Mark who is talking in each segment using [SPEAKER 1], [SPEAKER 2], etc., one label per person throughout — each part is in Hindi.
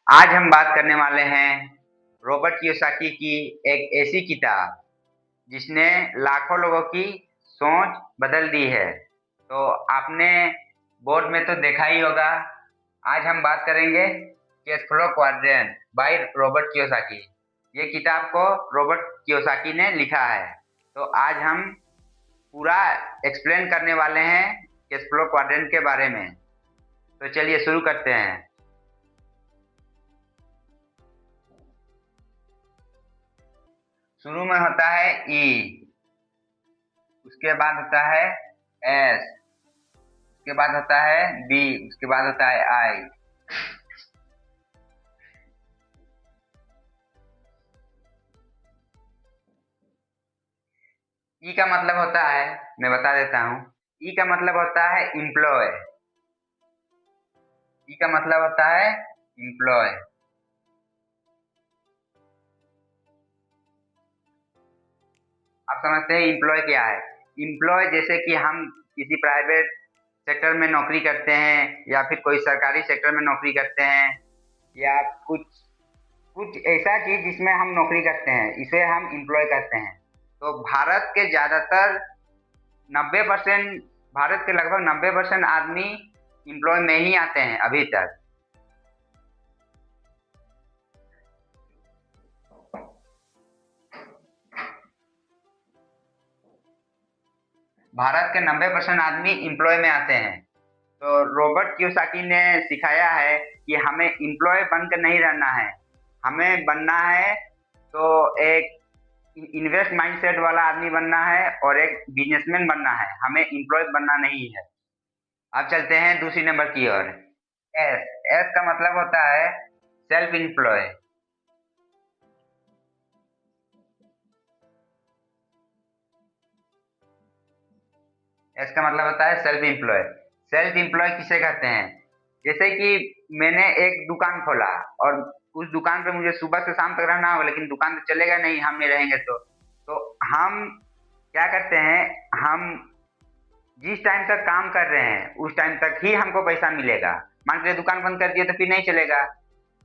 [SPEAKER 1] आज हम बात करने वाले हैं रॉबर्ट कियोसाकी की एक ऐसी किताब जिसने लाखों लोगों की सोच बदल दी है। तो आपने बोर्ड में तो देखा ही होगा। आज हम बात करेंगे cash flow quadrant by Robert Kiyosaki. ये किताब को रॉबर्ट कियोसाकी ने लिखा है। तो आज हम पूरा एक्सप्लेन करने वाले हैं कैश फ्लो क्वाड्रेंट के बारे में। तो चलिए शुरू करते हैं। शुरू में होता है ई, उसके बाद होता है एस, उसके बाद होता है बी, उसके बाद होता है आई। ई का मतलब होता है, मैं बता देता हूँ। ई का मतलब होता है इम्प्लॉय। ई का मतलब होता है इम्प्लॉय। आप समझते हैं इम्प्लॉय क्या है? इम्प्लॉय जैसे कि हम किसी प्राइवेट सेक्टर में नौकरी करते हैं या फिर कोई सरकारी सेक्टर में नौकरी करते हैं या कुछ कुछ ऐसा चीज जिसमें हम नौकरी करते हैं, इसे हम इम्प्लॉय कहते हैं। तो भारत के ज्यादातर 90%, भारत के लगभग 90% आदमी इम्प्लॉय में ही आते हैं अभी तक। भारत के 90% आदमी इम्प्लॉय में आते हैं। तो रॉबर्ट कियोसाकी ने सिखाया है कि हमें इम्प्लॉय बनकर नहीं रहना है, हमें बनना है तो एक इन्वेस्ट माइंडसेट वाला आदमी बनना है और एक बिजनेसमैन बनना है, हमें इम्प्लॉय बनना नहीं है। अब चलते हैं दूसरी नंबर की ओर। एस, एस का मतलब होता है सेल्फ एम्प्लॉय। एस का मतलब होता है सेल्फ एम्प्लॉय। सेल्फ एम्प्लॉय किसे कहते हैं? जैसे कि मैंने एक दुकान खोला और उस दुकान पे मुझे सुबह से शाम तक रहना होगा, लेकिन दुकान तो चलेगा नहीं हम नहीं रहेंगे। तो हम क्या करते हैं, हम जिस टाइम तक काम कर रहे हैं उस टाइम तक ही हमको पैसा मिलेगा। मान के दुकान बंद कर दिए तो फिर नहीं चलेगा।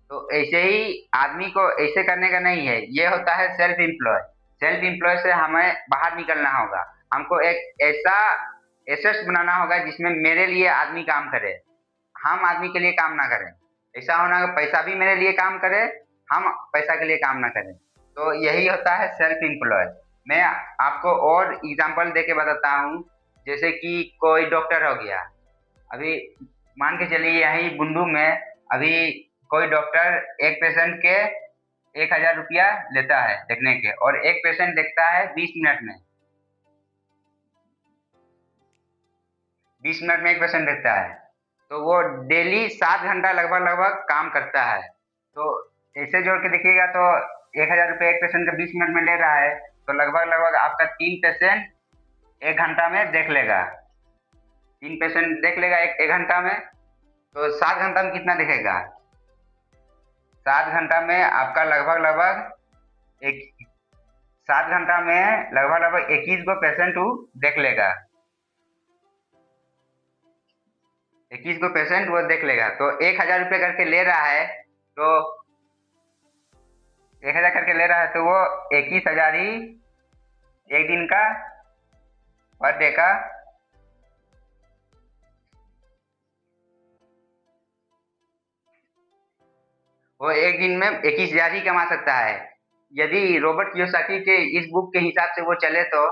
[SPEAKER 1] तो ऐसे ही आदमी को ऐसे करने का नहीं है, ये होता है सेल्फ एम्प्लॉय। सेल्फ एम्प्लॉय से हमें बाहर निकलना होगा। हमको एक ऐसा एसेट्स बनाना होगा जिसमें मेरे लिए आदमी काम करे, हम आदमी के लिए काम ना करें। ऐसा होना कि पैसा भी मेरे लिए काम करे, हम पैसा के लिए काम ना करें। तो यही होता है सेल्फ एम्प्लॉय। मैं आपको और एग्जांपल देके बताता हूँ। जैसे कि कोई डॉक्टर हो गया, अभी मान के चलिए यही बुंडू में अभी कोई डॉक्टर एक पेशेंट के 1,000 रुपया लेता है देखने के, और एक पेशेंट देखता है 20 मिनट में। 20 मिनट में एक पेशेंट देखता है, तो वो डेली 7 घंटा लगभग लगभग काम करता है। तो ऐसे जोड़ के देखिएगा तो 1,000 रुपये एक पेशेंट का 20 मिनट में ले रहा है, तो लगभग लगभग आपका 3 पेशेंट 1 घंटा में देख लेगा। 3 पेशेंट देख लेगा एक एक घंटा में। तो 7 घंटा में कितना दिखेगा? 7 घंटा में आपका लगभग लगभग एक 7 घंटा में लगभग लगभग 21 गो पेशेंट वो देख लेगा। 21 गो पेशेंट वो देख लेगा। तो 1,000 रुपये करके ले रहा है, तो 1,000 करके ले रहा है, तो वो 21,000 ही एक दिन का, पर डे का। वो एक दिन में 21,000 ही कमा सकता है। यदि रॉबर्ट कियोसाकी के इस बुक के हिसाब से वो चले तो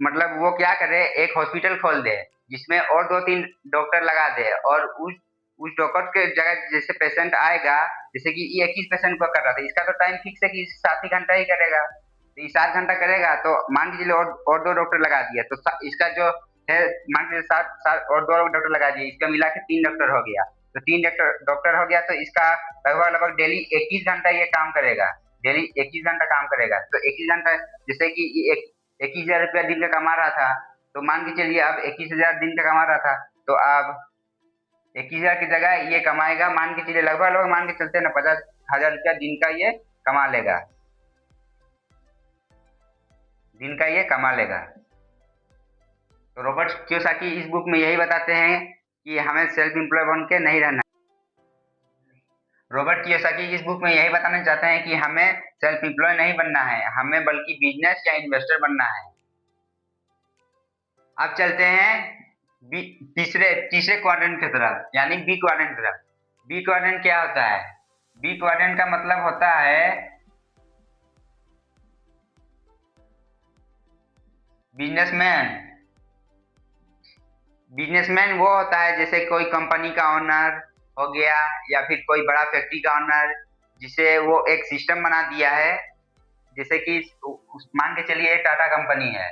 [SPEAKER 1] मतलब वो क्या करे, एक हॉस्पिटल खोल दे जिसमें और 2-3 डॉक्टर लगा दे, और उस डॉक्टर के जगह जैसे पेशेंट आएगा, जैसे कि ये 21 पेशेंट को कर रहा था, इसका तो टाइम फिक्स है कि 7 ही घंटा ही करेगा। तो ये 7 घंटा करेगा, तो मान के चलिए और 2 डॉक्टर लगा दिया, तो इसका जो है मान के चलिए सात सात और 2 डॉक्टर लगा दिए, इसका मिला के 3 डॉक्टर हो गया। तो 3 डॉक्टर हो गया, तो इसका लगभग लगभग डेली 21 घंटा ये काम करेगा। डेली 21 घंटा काम करेगा, तो 21 घंटा जैसे कि 21,000 रुपया दिन का कमा रहा था, तो मान के चलिए अब 21,000 दिन का कमा रहा था, तो अब 21,000 की जगह ये कमाएगा, मान के चलिए लगभग लगभग मान के चलते ना 50,000 रुपया दिन का ये कमा लेगा। दिन का ये कमा लेगा। तो रॉबर्ट कियोसाकी इस बुक में यही बताते हैं कि हमें सेल्फ एम्प्लॉय बन के नहीं रहना। रॉबर्ट कियोसाकी इस बुक में यही बताना चाहते हैं कि हमें सेल्फ एम्प्लॉय नहीं बनना है, हमें बल्कि बिजनेस या इन्वेस्टर बनना है। अब चलते हैं तीसरे तीसरे क्वाड्रेंट की तरफ, यानी बी क्वाड्रेंट की तरफ। बी क्वाड्रेंट क्या होता है? बी क्वाड्रेंट का मतलब होता है बिजनेसमैन। बिजनेसमैन वो होता है जैसे कोई कंपनी का ओनर हो गया, या फिर कोई बड़ा फैक्ट्री का ओनर, जिसे वो एक सिस्टम बना दिया है। जैसे कि मान के चलिए टाटा कंपनी है।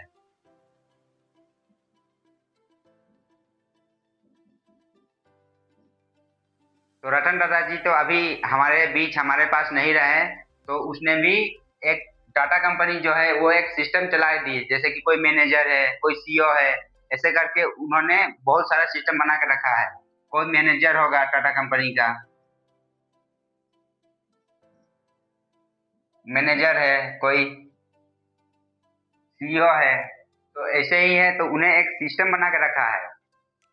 [SPEAKER 1] तो रतन टाटा जी तो अभी हमारे बीच हमारे पास नहीं रहे, तो उसने भी एक टाटा कंपनी जो है वो एक सिस्टम चला दी। जैसे कि कोई मैनेजर है, कोई सीईओ है, ऐसे करके उन्होंने बहुत सारा सिस्टम बना के रखा है। कोई मैनेजर होगा टाटा कंपनी का, मैनेजर है, कोई सीईओ है, तो ऐसे ही है। तो उन्हें एक सिस्टम बना के रखा है,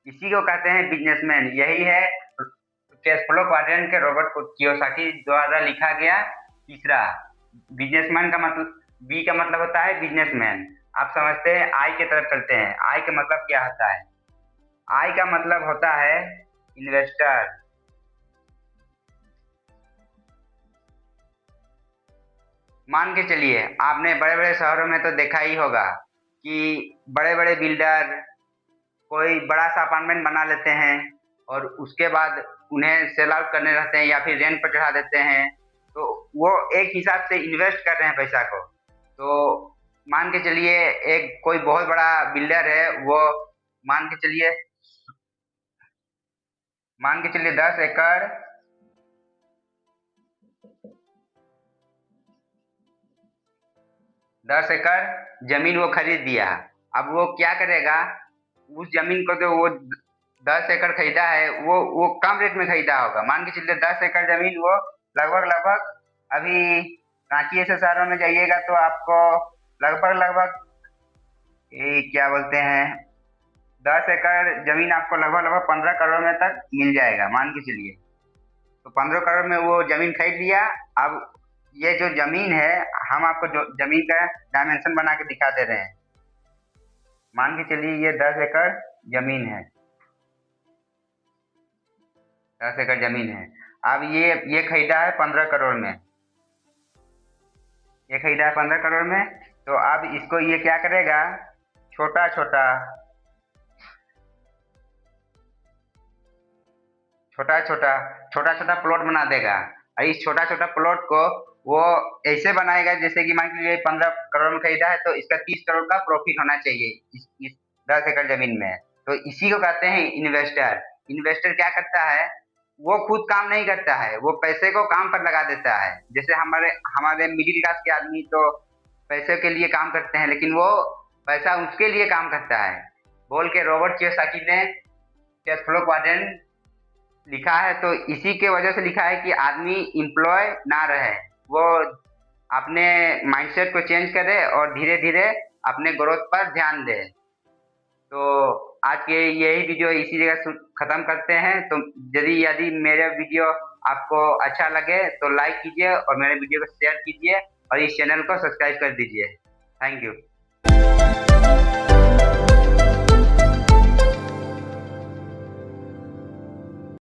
[SPEAKER 1] इसी को कहते हैं बिजनेसमैन। यही है कैश फ्लो क्वाड्रेंट के रॉबर्ट कियोसाकी द्वारा लिखा गया तीसरा। बिजनेसमैन का मतलब, बी का मतलब होता है बिजनेसमैन। आप समझते हैं, आई की तरफ चलते हैं। आई का मतलब क्या होता है? आई का मतलब होता है इन्वेस्टर। मान के चलिए आपने बड़े बड़े शहरों में तो देखा ही होगा कि बड़े बड़े बिल्डर कोई बड़ा सा अपार्टमेंट बना लेते हैं और उसके बाद उन्हें सेल आउट करने रहते हैं या फिर रेंट पर चढ़ा देते हैं। तो वो एक हिसाब से इन्वेस्ट कर रहे हैं पैसा को। तो मान के चलिए एक कोई बहुत बड़ा बिल्डर है, वो मान के चलिए मान के चलिए 10 एकड़ 10 एकड़ जमीन वो खरीद दिया। अब वो क्या करेगा? उस जमीन को जो वो 10 एकड़ खरीदा है, वो कम रेट में खरीदा होगा। मान के चलिए 10 एकड़ जमीन वो लगभग लगभग, अभी रांची ऐसे शहरों में जाइएगा तो आपको लगभग लगभग क्या बोलते हैं, 10 एकड़ जमीन आपको लगभग लगभग 15 करोड़ में तक मिल जाएगा, मान के चलिए। तो 15 करोड़ में वो जमीन खरीद लिया। अब ये जो जमीन है, हम आपको जो जमीन का डायमेंशन बना के दिखा दे रहे हैं। मान के चलिए ये 10 एकड़ जमीन है, 10 एकड़ जमीन है। अब ये खरीदा है 15 करोड़ में, ये खरीदा है 15 करोड़ में। तो अब इसको ये क्या करेगा? छोटा छोटा छोटा छोटा छोटा छोटा प्लॉट बना देगा। और इस छोटा छोटा प्लॉट को वो ऐसे बनाएगा जैसे कि मान लीजिए 15 करोड़ में खरीदा है, तो इसका 30 करोड़ का प्रॉफिट होना चाहिए इस 10 एकड़ जमीन में। तो इसी को कहते हैं इन्वेस्टर। इन्वेस्टर क्या करता है? वो खुद काम नहीं करता है, वो पैसे को काम पर लगा देता है। जैसे हमारे हमारे मिडिल क्लास के आदमी तो पैसे के लिए काम करते हैं, लेकिन वो पैसा उसके लिए काम करता है, बोल के रॉबर्ट कियोसाकी ने कैश फ्लो क्वाड्रेंट लिखा है। तो इसी के वजह से लिखा है कि आदमी एम्प्लॉय ना रहे, वो अपने माइंडसेट को चेंज करे और धीरे धीरे अपने ग्रोथ पर ध्यान दे। तो आज के यही वीडियो इसी जगह खत्म करते हैं। तो यदि यदि मेरा वीडियो आपको अच्छा लगे तो लाइक कीजिए और मेरे वीडियो को शेयर कीजिए और इस चैनल को सब्सक्राइब कर दीजिए। Thank you.